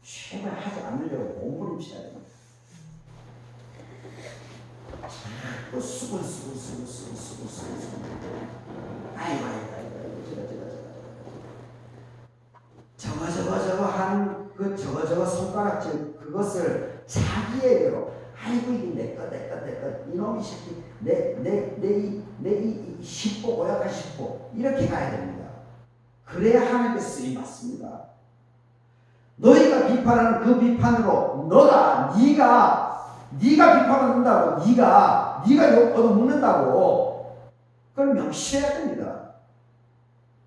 최대한 하지 않으려고 몸부림쳐야 됩니다. 자꾸 수근. 아이고 저거 하는 그 저거 손가락질 그것을 자기에게로 아이고 이게 내꺼 이놈이 새끼 내 십보 고약한 십보 이렇게 가야 됩니다. 그래야 하나님께 쓰임 받습니다. 너희가 비판하는 그 비판으로 네가 비판한다고 네가 욕 얻어먹는다고 그걸 명시해야 됩니다.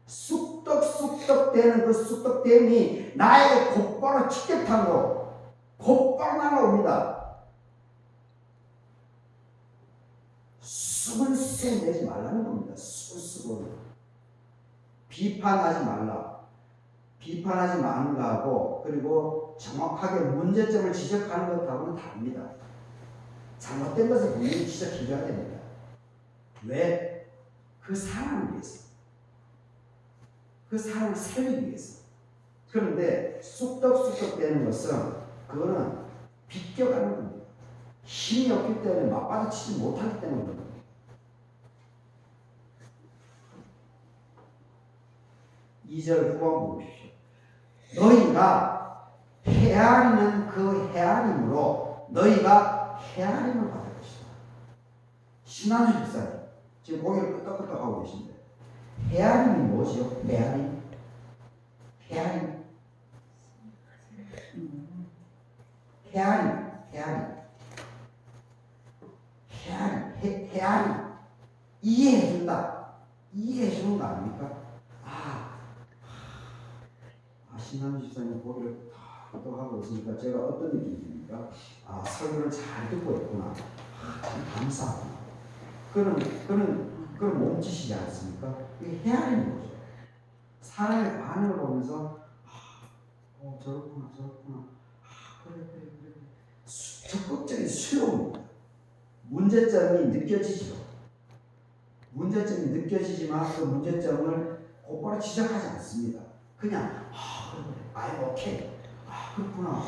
쑥떡 되는 그 쑥떡됨이 나에게 곧바로 직격탄으로 곧바로 날아옵니다. 수근수근 내지 말라는 겁니다. 수근수근 비판하지 마는 거하고 그리고 정확하게 문제점을 지적하는 것하고는 다릅니다. 잘못된 것을 분명히 지적해줘야 됩니다. 왜? 그 사람을 위해서. 그 사람을 살리기 위해서. 그런데 쑥덕 되는 것은 그거는 비껴가는 겁니다. 힘이 없기 때문에 맞받아치지 못하기 때문입니다. 이 절 후반부 보십시오. 너희가 헤아리는 그 헤아림으로 너희가 헤아림을 받을 것이다. 신한수 집사님 지금 고개를 끄덕끄덕 하고 계신데 헤아림이 뭐죠? 헤아림 이해해주는 거 아닙니까? 신한수 집사님 고개를 또 하고 있으니까 제가 어떤 느낌이 듭니까? 설교를 잘 듣고 있구나. 참 감사하구나. 그런 몸짓이지 않습니까? 이게 헤아리는 거죠. 사람의 반응을 보면서 저렇구나. 그래. 적극적인 수용입니다. 문제점이 느껴지지만 그 문제점을 곧바로 지적하지 않습니다. 그냥 그래. 아이고 오케이. 그렇구나.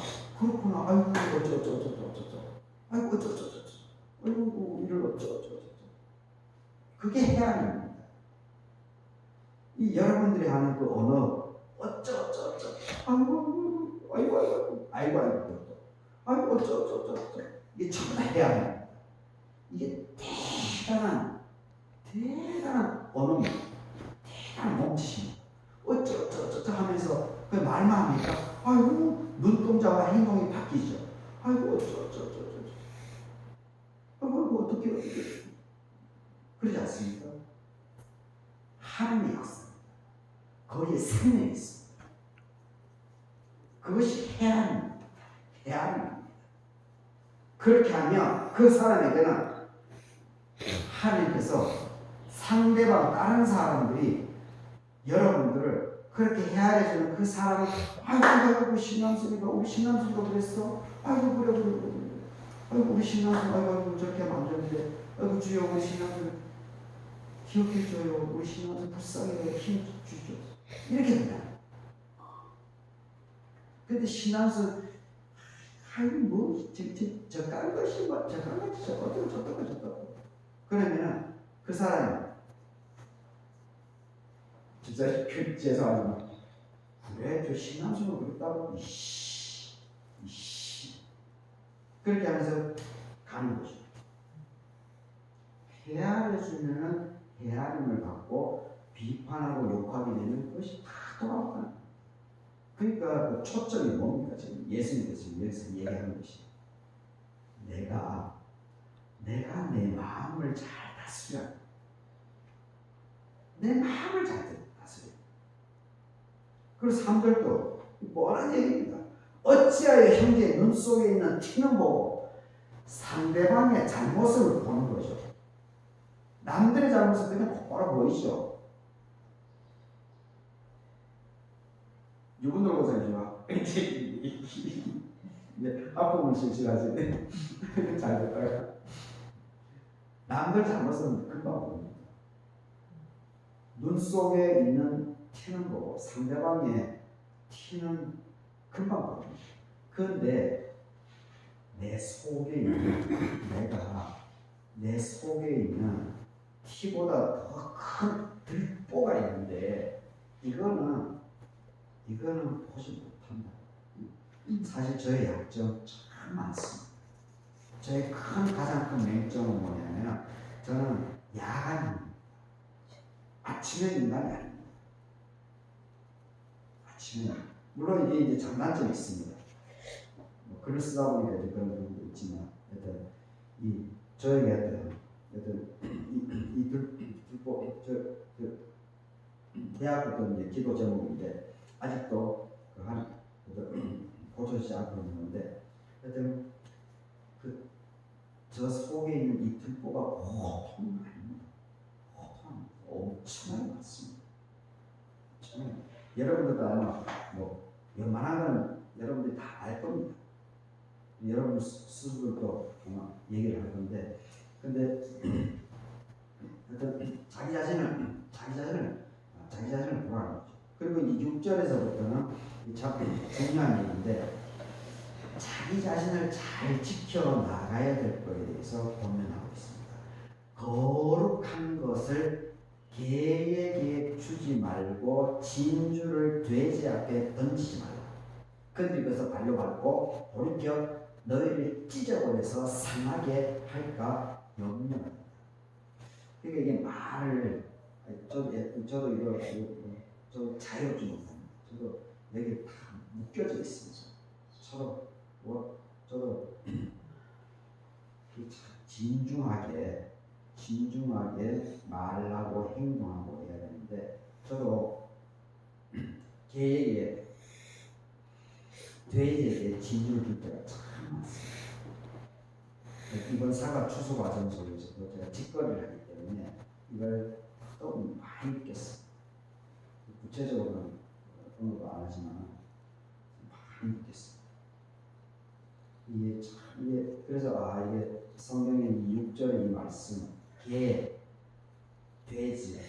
아이고 어쩌. 아이고 이를 어쩌. 그게 헤아림입니다. 이 여러분들이 하는 그 언어 어쩌. 아이고 어쩌. 이게 전부 다 헤아림입니다. 이게 대단한 언어입니다. 대단한 몸짓입니다. 어쩌 하면서 그 말만 하니까 아이고 눈동자와 행동이 바뀌죠. 아이고 어쩌. 아이고 어떻게 그러지 않습니까? 하나님의 역사입니다. 거기에 생명이 있습니다. 그것이 헤아림입니다. 그렇게 하면 그 사람에게는 하나님께서 상대방 다른 사람들이 여러분들을 그렇게 헤아려주는 그 사람을 아이고 신남순이가 우리 신남순이가 그랬어. 아이고 그래. 아이고 우리 신남순 아이고 저렇게 하면 안 되는데 아이고 주여 우리 신남순 기억해줘요. 우리 신남순 불쌍해요. 힘 주죠. 이렇게 된다. 근데 신남순 아이고 뭐 저 까는 것이 뭐 저 까는 것이 저거 그러면은 그 사람이 진짜 죄송하지만 그래 저 신남순은 그랬다고 이씨 그렇게 하면서 가는 거죠. 헤아려주면은 헤아림을 받고 비판하고 욕하게 되면 그것이 다 돌아온다. 그러니까 그 초점이 뭡니까? 지금 예수님께서 여기서 얘기하는 것이 내가 내 마음을 잘 다스려. 내 마음을 잘 다스려. 그리고 3절도 뻔한 얘기입니다. 어찌하여 형제의 눈 속에 있는 티는 보고 상대방의 잘못을 보는 거죠. 남들의 잘못은 그냥 곧바로 보이죠. 이분들 보세요. 아픔을 실실하시네. 잘 됐다가 남들 잘못은 금방 보입니다. 눈 속에 있는 티는 보고 상대방의 티는 금방 보입니다. 그런데 내 속에 있는 내 속에 있는 티보다 더 큰 들보가 있는데 이거는 보지 못한다. 사실 저의 약점 참 많습니다. 저의 가장 큰 맹점은 뭐냐면 저는 야간입니다. 아침에 인간이 아닙니다. 아침에 물론 이게 이제 장단점이 있습니다. 뭐 글을 쓰다 보니까 이제 그런 부분도 있지만 일단 이 저에게 이 들보 대학부터 이제 기도 제목인데 아직도 고쳐지지 않고 있는데 하여튼 저 속에 있는 이 들보가 보통 아닙니다. 보통 엄청나게 많습니다. 여러분들도 아마 뭐 웬만한 건 여러분들이 다 알 겁니다. 여러분 스스로도 아마 얘기를 할 건데 근데 자기 자신을 보라는 거죠. 그리고 이 6절에서부터는 참 중요한 얘기인데 자기 자신을 잘 지켜 나가야 될 것에 대해서 권면하고 있습니다. 거룩한 것을 개에게 주지 말고 진주를 돼지 앞에 던지지 말라. 그들이 그것을 발려밟고 돌이켜 너희를 찢어버려서 상하게 할까 염려한다. 그러니까 이게 말을 저도 이거 저 자유롭지 못합니다. 저도 여기 다 묶여져 있습니다. 저도 진중하게 말하고 행동하고 해야 되는데 저도 개에게 돼지에게 진주를 줄 때가 참 많습니다. 이번 사과 추수 과정 속에서도 제가 직거래를 하기 때문에 이걸 또 많이 느꼈습니다. 구체적으로는 언급도 안 하지만 많이 느꼈습니다. 이게 그래서 이게 성경의 6절의 이 말씀 개, 돼지,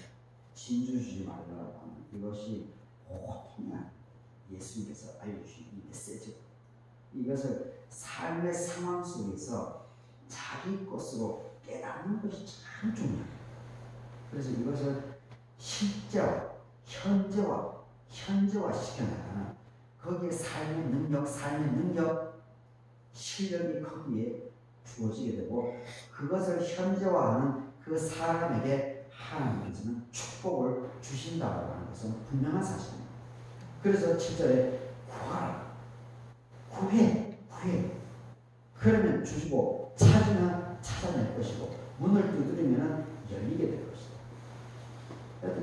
진주 주지 말라고 하는 이것이 보통이 아닙니다. 예수님께서 알려주신 이 메시지 이것을 삶의 상황 속에서 자기 것으로 깨닫는 것이 참 중요합니다. 그래서 이것을 실제와 현재화 시켜나가는 거기에 삶의 능력 실력이 거기에 주어지게 되고 그것을 현재화하는 그 사람에게 하나님께서는 축복을 주신다고 하는 것은 분명한 사실입니다. 그래서 7절에 구하라 구해 그러면 주시고 찾으면 찾아낼 것이고 문을 두드리면 열리게 될 것이다.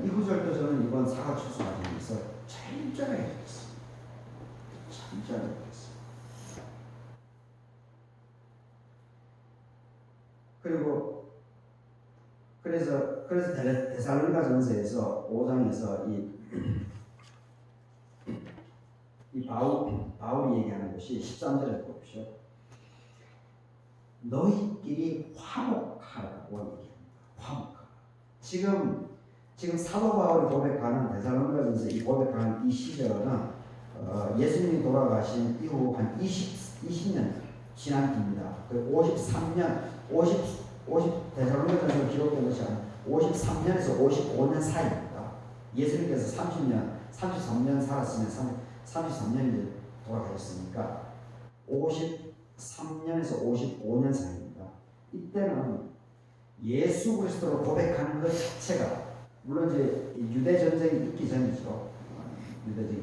이 구절도 저는 이번 사과 추수 과정에서 철저하게 느꼈습니다. 철저하게 느꼈습니다. 그래서 데살로니가 전서에서 5장에서 이 바울이 얘기하는 것이 13절에 보십시오. 너희끼리 화목하라고 얘기합니다. 화목하라. 지금 사도 바울이 고백하는 데살로니가 전서 이 고백하는 이 시절은 예수님이 돌아가신 이후 한 20년 지난 뒤입니다. 그 53년 데살로니가 전서 기록된 것이 한 53년에서 55년 사이입니다. 예수님께서 33년 살았으면 33년이 돌아가셨으니까 53년에서 55년 사이입니다. 이때는 예수 그리스도를 고백하는 것 자체가 물론 이제 유대 전쟁이 있기 전이죠. 유대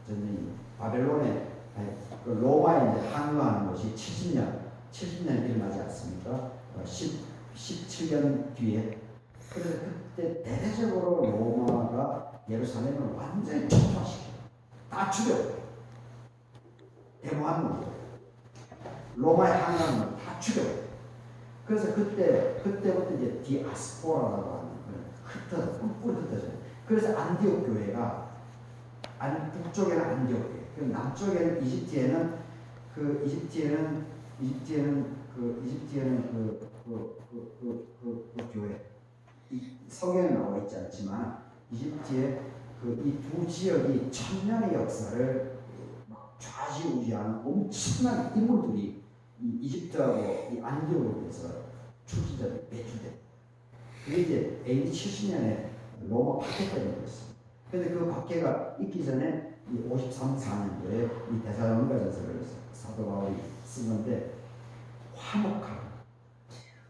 전쟁이 바벨론에 로마에 이제 항거하는 것이 70년 일어나지 않습니까? 17년 뒤에. 그래서 그때 대대적으로 로마가 예루살렘을 완전히 폭파시켜요. 다 죽여요. 데모한 로마의 항거하는 다 죽여요. 그래서 그때부터 이제 디아스포라라고 하는 뿔뿔이 흩어져요. 그래서 안디옥 교회가 북쪽에는 안디옥 교회, 그리고 남쪽에는 이집트에는 그 교회. 성경에 나와 있지 않지만 이집트의 이 두 지역이 천년의 역사를 막 좌지우지하는 엄청난 인물들이 이 이집트하고 이 안디옥에서 출신자들이 배출돼. 그게 이제 AD 70년에 로마 박해가 되었습니다. 그런데 그 박해가 있기 전에 이 53, 4년도에 이 데살로니가전서를 사도 바울이 쓴 건데, 화목하고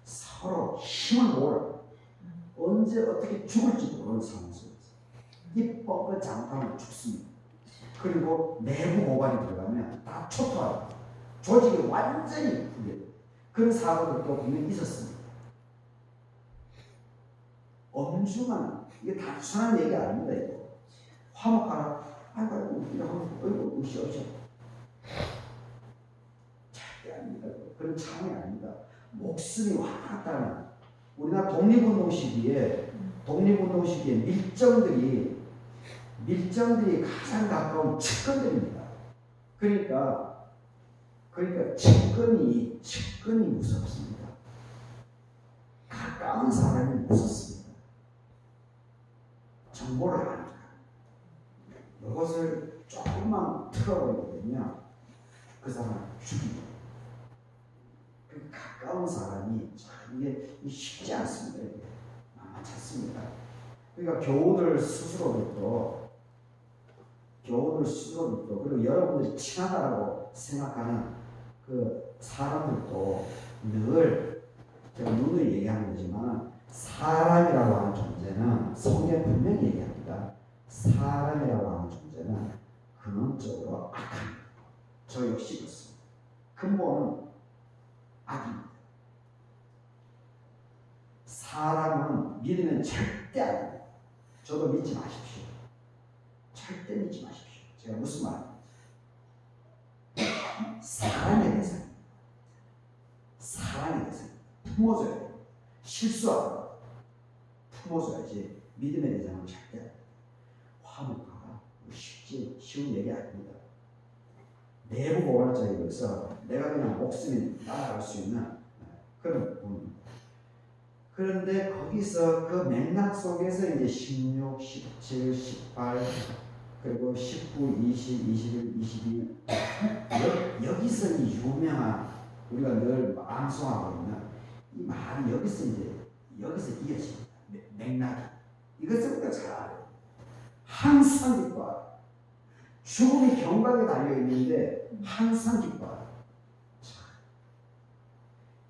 서로 힘을 모으라. 언제 어떻게 죽을지 모르는 상황 속에서 이 뻥끗 장판을 죽습니다. 그리고 내부 고발이 들어가면 다 초토화합니다. 조직이 완전히 붕괴돼요. 그런 사고들도 분명히 있었습니다. 엄중한, 이게 단순한 얘기 아닙니다. 이거 화목하라. 아이고 이거 하면 어이구 으쌰으쌰. 절대 아닙니다. 그런 상황이 아닙니다. 목숨이 왔다 갔다 하는, 우리나라 독립운동 시기에 밀정들이 가장 가까운 측근들입니다. 그러니까 측근이 무섭습니다. 가까운 사람이 무섭습니다. 정보를 아니까. 이것을 조금만 틀어버리게 되면 그 사람을 죽입니다. 그 가까운 사람이 참 이게 쉽지 않습니다. 이게 만만찮습니다. 그러니까 교우들 스스로부터 그리고 여러분들이 친하다고 생각하는 그 사람들도 늘 제가 누누이 얘기하는 거지만, 사람이라고 하는 존재는 성경 분명히 얘기합니다. 사람이라고 하는 존재는 근원적으로 악합니다. 저 역시 그렇습니다. 근본은 악입니다. 사람은 믿으면 절대 안 됩니다. 저도 믿지 마십시오. 절대 믿지 마십시오. 제가 무슨 말입니까? 사람에 대해서 품어줘야 돼요. 실수하고 품어줘야지 믿음의 대상은 절대 안 돼요. 화목하라. 쉬운 얘기 아닙니다. 내부 고발자에서 내가 그냥 목숨이 날아갈 수 있는 그런 부분입니다. 그런데 거기서 그 맥락 속에서 이제 16, 17, 18 그리고 19, 20, 21, 22 여기서 이 유명한 우리가 늘 암송하고 있는 이 말이 여기서 이어집니다. 맥락이. 이것을 우리가 잘 알아요. 항상 기뻐하라. 죽음이 경각에 달려있는데 항상 기뻐하라.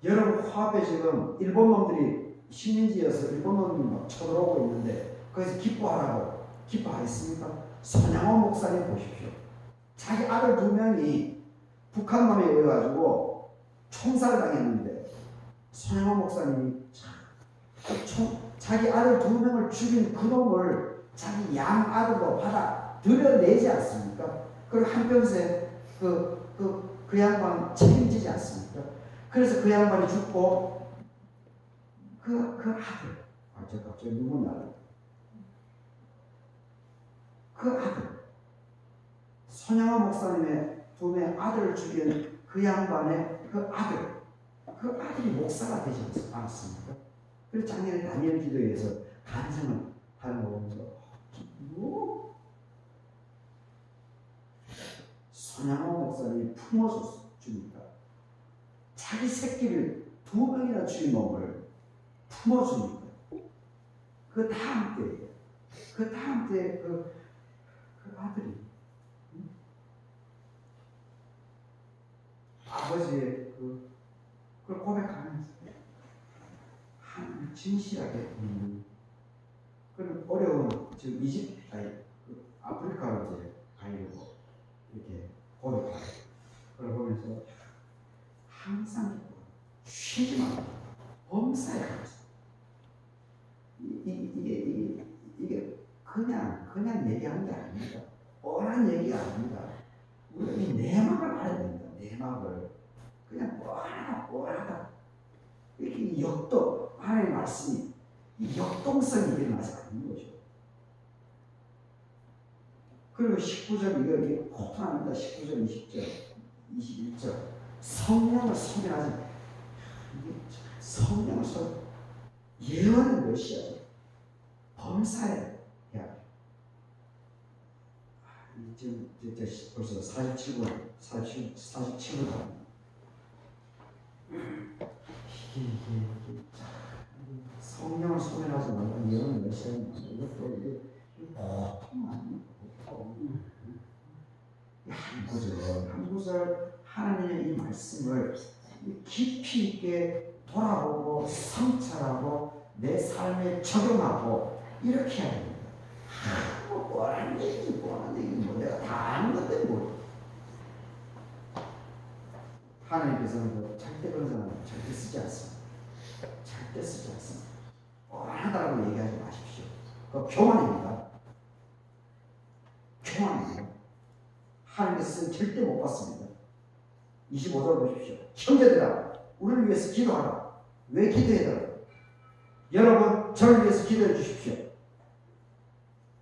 여러분 코앞에 지금 일본 놈들이 식민지여서 일본 놈들이 막 쳐들어오고 있는데 거기서 기뻐하라고 기뻐하겠습니까? 손양호 목사님 보십시오. 자기 아들 2명이 북한 놈에 의해가지고 총살 당했는데 손양호 목사님이 자기 아들 2명을 죽인 그 놈을 자기 양 아들로 받아 들여내지 않습니까? 그리고 한평생 그 양반 책임지지 않습니까? 그래서 그 양반이 죽고 그 아들, 저 갑자기 누구 나라? 그 아들, 손양호 목사님의 2명의 아들을 죽인 그 양반의 그 아들이 목사가 되지 않았습니까? 그래서 작년에 다니엘 기도회에서 간증을 하는 거 보면서 손양호 목사님이 품어줍니까? 자기 새끼를 2명이나 죽인 놈을 품어줍니까? 그 다음 때에 그 아들이 아버지의 그걸 고백하면서 진실하게 그런 어려운 지금 아프리카로 이제 가려고 이렇게 고백하고 그걸 보면서 항상 쉬지 말고 범사에 가서 이게 그냥 얘기하는 게 아닙니다. 뻔한 얘기가 아닙니다. 우리가 이 내막을 알아야 됩니다. 내막을 그냥 뻔하다 이렇게 역도 하나님의 말씀이 이 역동성이 일어나지 않는 거죠. 그리고 19절 이게 코트합니다. 19절, 20절, 21절 성령을 소멸하지. 성령을 예언은 몇이야? 범사에 해야 돼. 지금 벌써 47분, 47분. 이게 성령을 소멸하지 말고 이런 메시지는 이것도 이게 보통 아니에요. 보통. 한 구절 하나님의 이 말씀을 깊이 있게 돌아보고 성찰하고 내 삶에 적용하고 이렇게 해야 됩니다. 뻔한 얘기 내가 다 아는 건데 뭐. 하나님께서는 절대 그런 사람 절대 쓰지 않습니다. 절대 쓰지 않습니다. 뻔하다고 얘기하지 마십시오. 그거 교만입니다. 교만입니다. 하나님께서는 절대 못 받습니다. 25절 보십시오. 형제들아, 우리를 위해서 기도하라. 왜 기도해야 되나? 여러분, 저를 위해서 기도해 주십시오.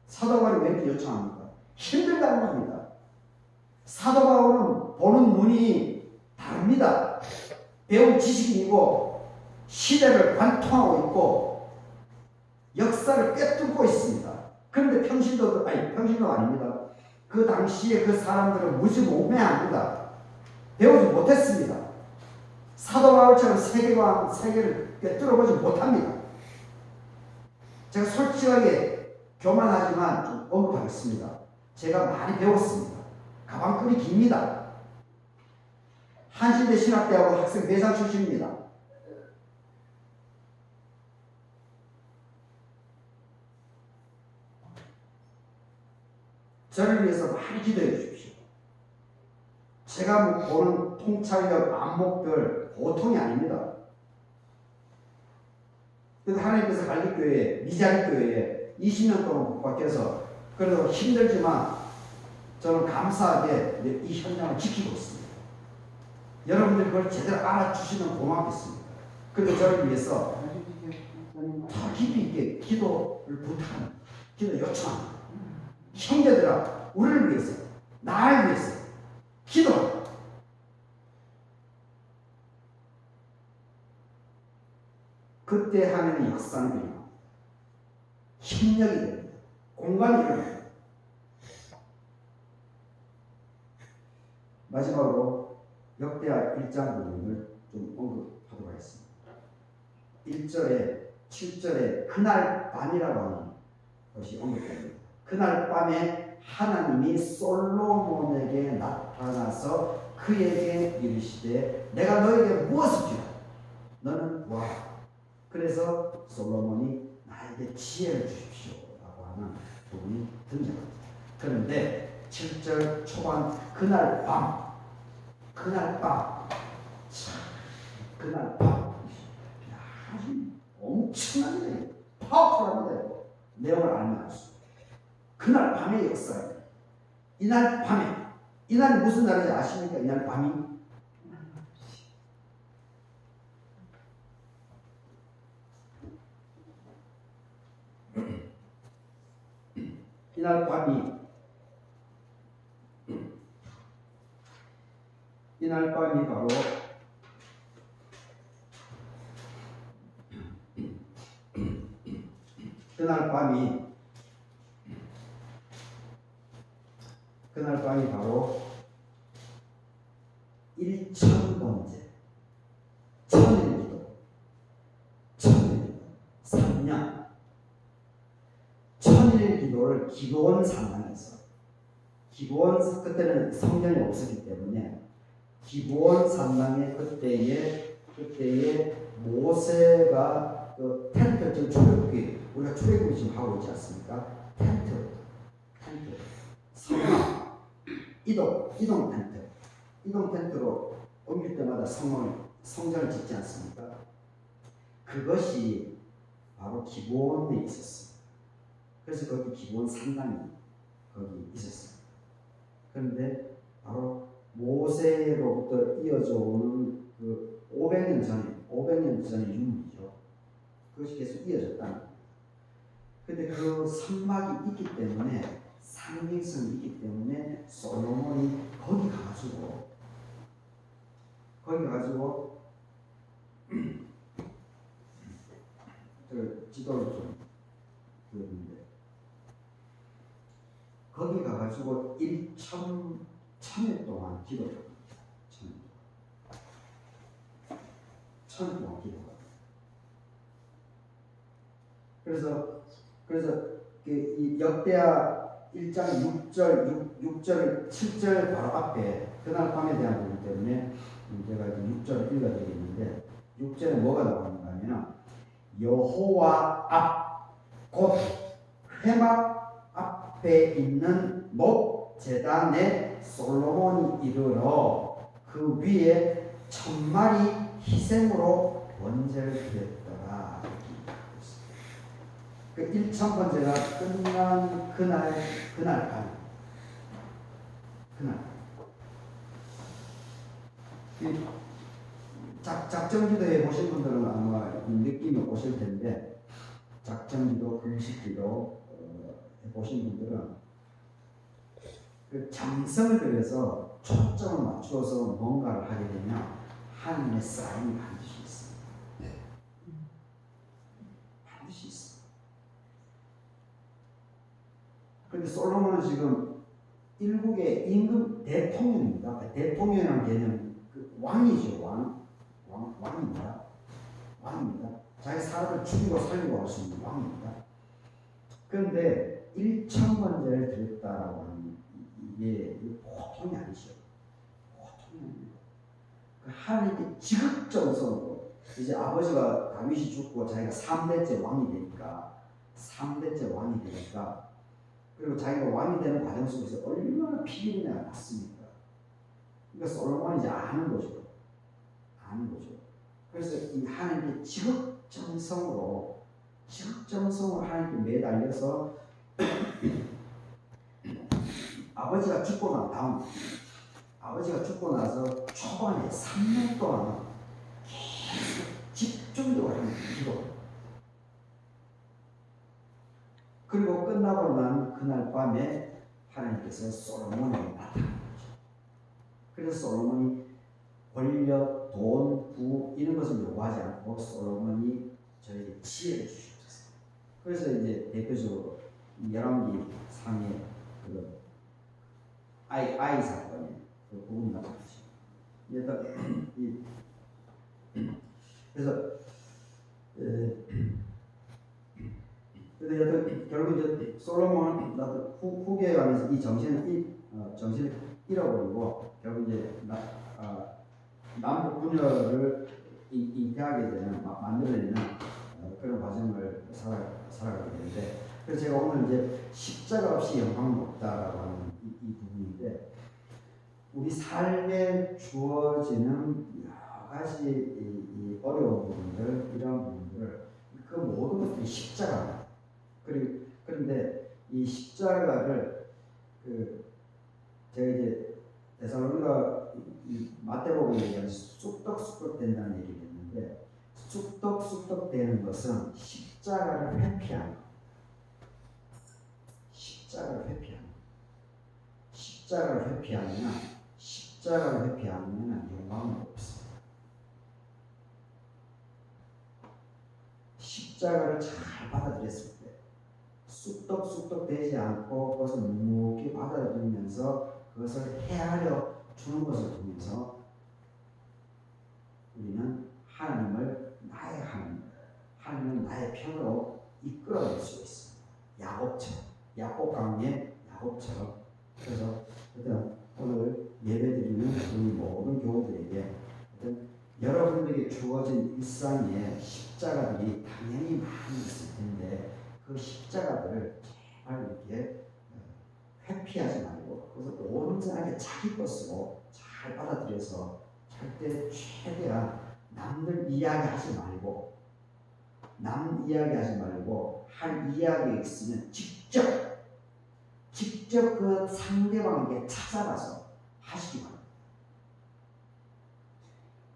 사도 바울이 왜 이렇게 요청합니까? 힘들다는 겁니다. 사도 바울은 보는 눈이 다릅니다. 배운 지식인이고 시대를 관통하고 있고 역사를 꿰뚫고 있습니다. 그런데 평신도도 아닙니다. 그 당시에 그 사람들은 무지몽매합니다. 배우지 못했습니다. 사도 바울처럼 세계를 꿰뚫어보지 못합니다. 제가 솔직하게 교만하지만 좀 언급하겠습니다. 제가 많이 배웠습니다. 가방끈이 깁니다. 한신대 신학대학원 학생 대상 출신입니다. 저를 위해서 많이 기도해 주십시오. 제가 보는 통찰력 안목들 보통이 아닙니다. 그래서 하나님께서 갈릭교회, 미자립교회에 20년 동안 복박해서 그래도 힘들지만 저는 감사하게 이 현장을 지키고 있습니다. 여러분들이 그걸 제대로 알아주시면 고맙겠습니다. 그런데 저를 위해서 더 깊이 있게 기도를 부탁합니다. 기도 요청합니다. 형제들아, 우리를 위해서, 나를 위해서 기도하라. 그때 하나님의 역사는 일어납니다. 협력이 됩니다. 공간이 일어납니다. 마지막으로 역대하 1장 부분을 좀 언급하도록 하겠습니다. 1절에 7절에 그날 밤이라고 하는 것이 언급됩니다. 그날 밤에 하나님이 솔로몬에게 나타나서 그에게 이르시되 내가 너에게 무엇을 주라? 너는 와. 그래서 솔로몬이 나에게 지혜를 주십시오 라고 하는 부분이 등장합니다. 그런데 7절 초반 그날 밤 아주 엄청난 파워풀합니다. 내용을 알면 알수록 그날 밤의 역사입니다. 이날 밤에 이날이 무슨 날인지 아십니까? 이날 밤이 이날 밤이 바로 그날 밤이 바로 1000번째 천일기도 3년 천일기도를 기도원 산당에서 그때는 성전이 없었기 때문에 기브온 산당에 그때에 모세가 그 텐트 지금 출애굽기 우리가 출애굽기 지금 하고 있지 않습니까? 텐트 성막 이동 텐트로 옮길 때마다 성전을 짓지 않습니까? 그것이 바로 기브온에 있었습니다. 그래서 거기 기브온 산당이 거기 있었습니다. 그런데 바로 모세로부터 이어져 오는 그 500년 전의 유물이죠. 그것이 계속 이어졌다는 겁니다. 근데 그 산막이 있기 때문에 상징성이 있기 때문에 솔로몬이 거기 가가지고 지도를 좀 그렸는데 거기 가가지고 1000일 동안 기도를 합니다. 1000일 동안 기도합니다. 그래서 이 역대하 1장 6절 7절 바로 앞에 그날 밤에 대한 부분 때문에 제가 6절을 읽어드리겠는데 6절에 뭐가 나오는가 하면 여호와 앞 곧 회막 앞에 있는 목제단에 솔로몬이 이르러 그 위에 1000마리 희생으로 번제를 드렸더라. 그 1000번제가 끝난 그날 작정기도해 보신 분들은 아마 느낌이 오실 텐데 작정기도, 금식기도 해보신 분들은 그 정성을 들여서 초점을 맞추어서 뭔가를 하게 되면 하나님의 사인이 반드시 있습니다. 반드시 있습니다. 그런데 솔로몬은 지금 일국의 임금 대통령입니다. 대통령이라는 개념, 그 왕이죠. 왕입니다. 자기 사람을 죽이고 살리고 할 수 있는 왕입니다. 그런데 1000번제를 드렸다라고 하는 이게 보통이 아니죠. 보통이 아니에요. 하나님께 지극정성으로 이제 아버지가 다윗이 죽고 자기가 3대째 왕이 되니까 그리고 자기가 왕이 되는 과정 속에서 얼마나 피곤이 났습니까? 그러니까 솔로몬이 이제 아는 거죠. 그래서 이 하나님께 지극정성으로 하나님께 매달려서 아버지가 죽고 나서 초반에 3년 동안 계속 집중적으로 하는 기도. 그리고 끝나고 난 그날 밤에 하나님께서 솔로몬에게 나타난 거죠. 그래서 솔로몬이 권력, 돈, 부 이런 것을 요구하지 않고 솔로몬이 저에게 지혜를 주셨어요. 그래서 이제 대표적으로 열왕기 상의 그 아이 사건에 그 부분이 나타나죠. 그래서 결국 이제 솔로몬은 후계에 가면서 이 정신을 잃어버리고 결국 이제 남북 분열을 잉태하게 되는 만들어내는 그런 과정을 살아가게 되는데, 그래서 제가 오늘 이제 십자가 없이 영광은 없다라고 하는 이 부분인데, 우리 삶에 주어지는 여러 가지 이 어려운 부분들, 이런 부분들을 그 모든 것들이 십자가입니다. 그런데 이 십자가를 제가 이제 데살로니가 마태복음 얘기하면 쑥떡쑥떡 된다는 얘기를 했는데, 쑥떡쑥떡 되는 것은 십자가를 회피하는 것. 십자가를 회피하면 영광은 없습니다. 십자가를 잘 받아들였을 때, 쑥떡쑥떡 되지 않고 그것을 묵묵히 받아들이면서 그것을 헤아려 주는 것을 보면서 우리는 하나님을 나의 하나님, 하나님을 나의 편으로 이끌어낼 수 있습니다. 야곱강의 야곱처럼. 그래서 오늘 예배드리는 우리 모든 교우들에게 여러분들에게 주어진 일상에 십자가들이 당연히 많이 있을 텐데, 그 십자가들을 제발 이렇게 회피하지 말고 그것을 온전하게 자기 것으로 잘 받아들여서 절대 최대한 남들 이야기하지 말고 할 이야기 있으면 직접 그 상대방에게 찾아가서 하시기 바랍니다.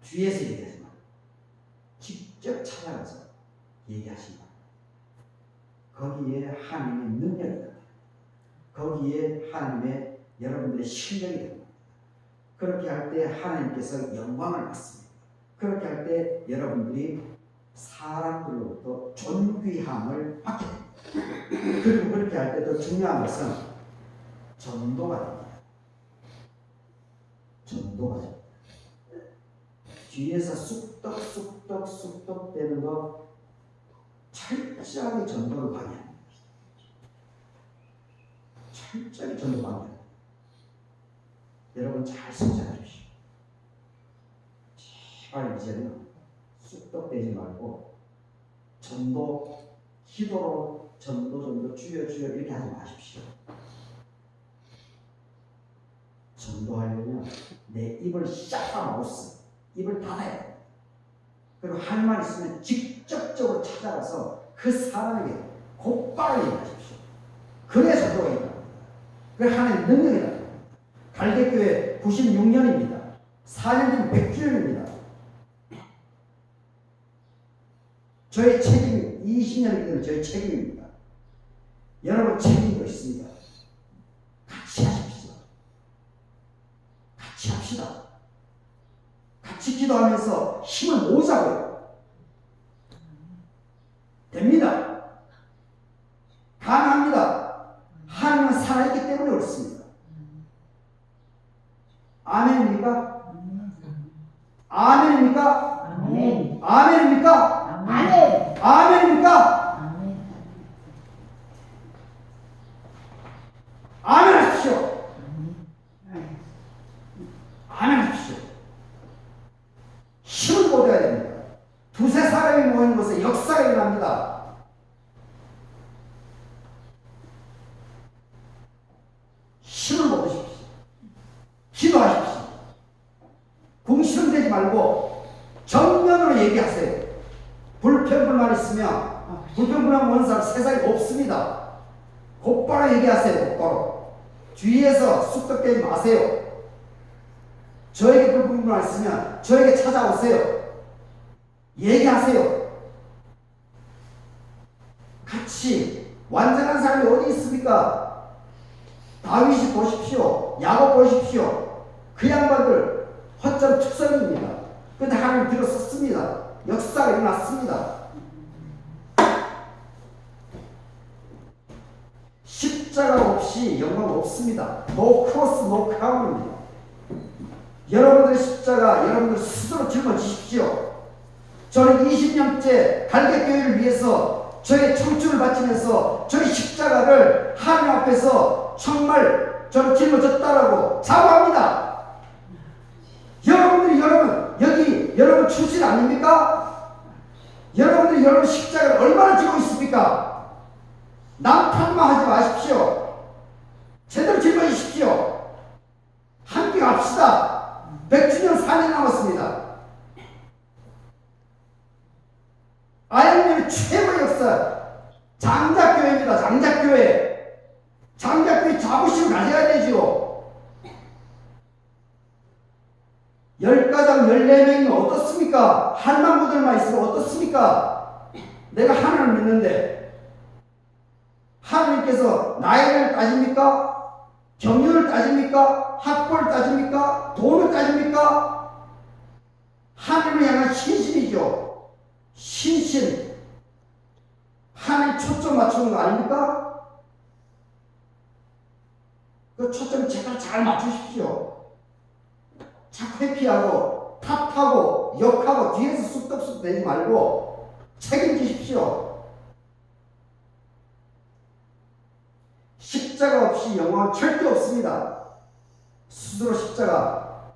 뒤에서 얘기하지 말고 직접 찾아가서 얘기하시기 바랍니다. 거기에 하나님의 능력이 있다. 거기에 하나님의 여러분들의 실력이 됩니다. 그렇게 할 때 하나님께서 영광을 받습니다. 그렇게 할 때 여러분들이 사람들로부터 존귀함을 받게 됩니다. 그리고 그렇게 할 때 더 중요한 것은 전도가 됩니다. 전도가 됩니다. 뒤에서 쑥덕 되는 거 철저하게 전도를 방해합니다. 철저하게 전도 방해합니다. 여러분 잘 성장해 주십시오. 제발 이제는 쑥덕대지 말고 전도, 기도로 전도 주여 이렇게 하지 마십시오. 전도하려면 내 입을 싹 막았어. 입을 닫아야 돼. 그리고 할 말 있으면 직접적으로 찾아가서 그 사람에게 곧바로 얘기하십시오. 그래야 전도가 있다. 그게 하나님의 능력이다. 갈대교회 96년입니다. 4년 뒤면 100주년입니다. 저의 책임, 20년이 되면 저의 책임입니다. 여러분 책임도 있습니다. 같이 하십시오. 같이 합시다. 같이 기도하면서 힘을 모으자고요. 됩니다. 가능합니다. 하나님은 살아있기 때문에 그렇습니다. 아멘입니까? 아멘입니까? 아멘. 아멘입니까? 아멘. 아멘입니까? 아멘. 아멘 하십시오. 아멘 하십시오. 힘을 모아야 됩니다. 두세 사람이 모이는 곳에 역사가 일어납니다. 힘을 모으십시오. 기도하십시오. 궁시렁대지 말고 정면으로 얘기하세요. 불평불만 있으면 불평불만 모는 사람 세상에 없습니다. 곧바로 얘기하세요. 곧바로. 주위에서 쑥덕대지 마세요. 저에게 불평불만 있으면 저에게 찾아오세요. 얘기하세요. 같이. 완전한 사람이 어디 있습니까? 다윗이 보십시오. 야곱 보십시오. 그 양반들 허점 특성입니다. 그런데 하나님 들어섰습니다. 역사가 일어났습니다. 십자가 없이 영광 없습니다. 노 크로스 노 크라운입니다. 여러분들의 십자가 여러분들 스스로 짊어지십시오. 저는 20년째 갈대교회를 위해서 저의 청춘을 바치면서 저의 십자가를 하나님 앞에서 정말 저는 짊어졌다라고 자부합니다. 여러분 여러분 출신 아닙니까? 여러분들이 여러분 십자가를 얼마나 지고 있습니까? 남 탓만 하지 마십시오. 제대로 짊어지십시오. 함께 갑시다. 100주년 4년 남았습니다. 아이언맨의 최고의 역사 장작교회입니다. 장작교회 자부심을 가져야 되지요. 10가장 14명이면 어떻습니까? 한만부들만 있으면 어떻습니까? 내가 하나님을 믿는데 하나님께서 나이를 따집니까? 경륜을 따집니까? 학벌을 따집니까? 돈을 따집니까? 하나님을 향한 신심이죠. 신심. 하나님 초점 맞추는 거 아닙니까? 그 초점 제발 잘 맞추십시오. 자꾸 회피하고 탓하고 욕하고 뒤에서 쑥덕쑥덕 대지 말고 책임지십시오. 십자가 없이 영광은 절대 없습니다. 스스로 십자가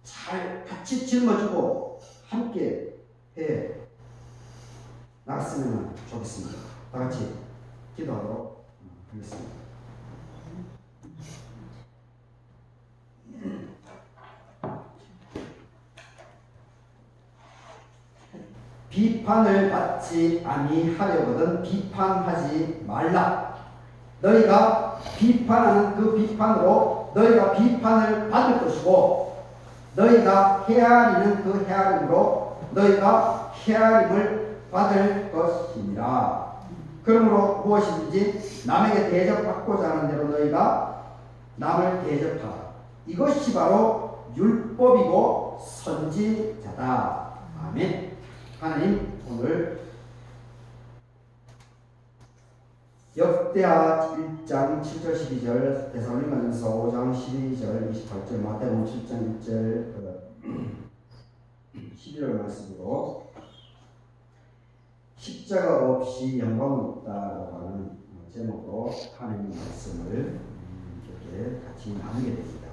잘 같이 짊어지고 함께 해 나갔으면 좋겠습니다. 다 같이 기도하도록 하겠습니다. 비판을 받지 아니하려거든 비판하지 말라. 너희가 비판하는 그 비판으로 너희가 비판을 받을 것이고 너희가 헤아리는 그 헤아림으로 너희가 헤아림을 받을 것이니라. 그러므로 무엇이든지 남에게 대접받고자 하는 대로 너희가 남을 대접하라. 이것이 바로 율법이고 선지자다. 아멘. 하나님 오늘 역대하 1장 7절 12절, 데살로니가전서 5장 12절 28절, 마태복음 7장 1절 11절 말씀으로 십자가 없이 영광 없다라고 하는 제목으로 하나님의 말씀을 이렇게 같이 나누게 됩니다.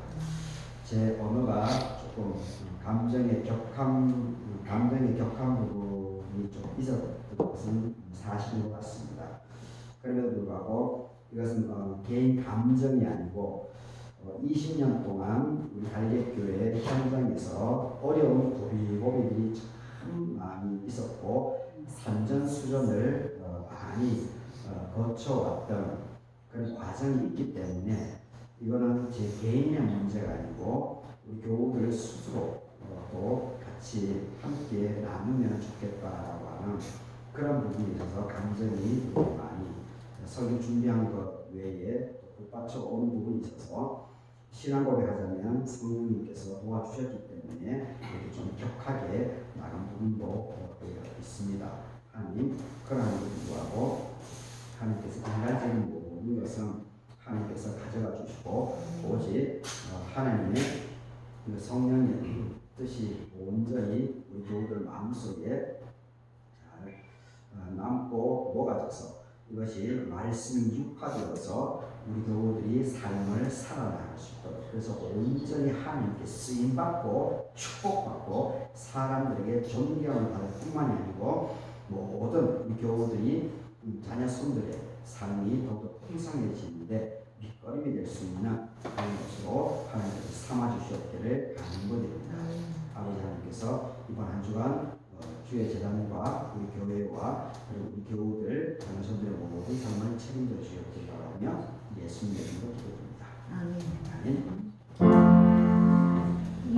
제 언어가 조금 감정의 격한 부분이 좀 있었던 것은 사실인 것 같습니다. 그럼에도 불구하고 이것은 개인 감정이 아니고 20년 동안 우리 갈개교회 현장에서 어려운 고비고비들이 참 많이 있었고 산전수전을 많이 거쳐왔던 그런 과정이 있기 때문에 이거는 제 개인의 문제가 아니고 우리 교우들 스스로 또 같이 함께 나누면 좋겠다라고 하는 그런 부분이 있어서 감정이 많이 설교 준비한 것 외에 붙받쳐 오는 부분이 있어서 신앙 고백하자면 성령님께서 도와주셨기 때문에 이렇게 좀 격하게 나간 부분도 있습니다. 하나님, 그러한 불구하고 하나님께서 인간적인 모든 것은 하나님께서 가져가 주시고 오직 하나님의 성령의 뜻이 온전히 우리 교우들 마음속에 잘 남고 녹아져서 이것이 말씀이 육화되어서 우리 교우들이 삶을 살아나갈 수 있도록 그래서 온전히 하나님께 쓰임받고 축복받고 사람들에게 존경을 받을 뿐만이 아니고 모든 우리 교우들이 자녀 손들의 삶이 더욱 풍성해지는데 밑거름이 될 수 있는 그런 것으로 하나님께서 삼아주시옵기를 간구드립니다. 아버지 하나님께서 이번 한 주간 주의 재단과 우리 교회와 그리고 우리 교우들 자녀손들의 모든 삶을 책임져 주시옵기를 바라며 예수님의 이름으로 기도드립니다. 아멘. 이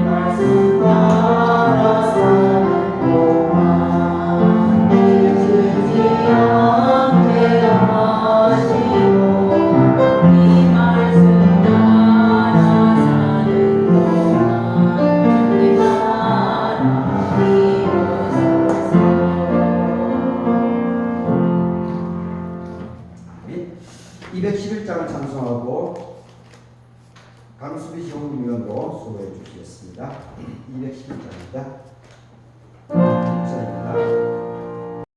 말씀 따라 사는 동안 잊지 않게 하시고 이 말씀 따라 사는 동안 이 나라 이루소서. 아멘. 211장을 찬송하고 강수비 시험위원도 수고해 주시겠습니다. 211장입니다.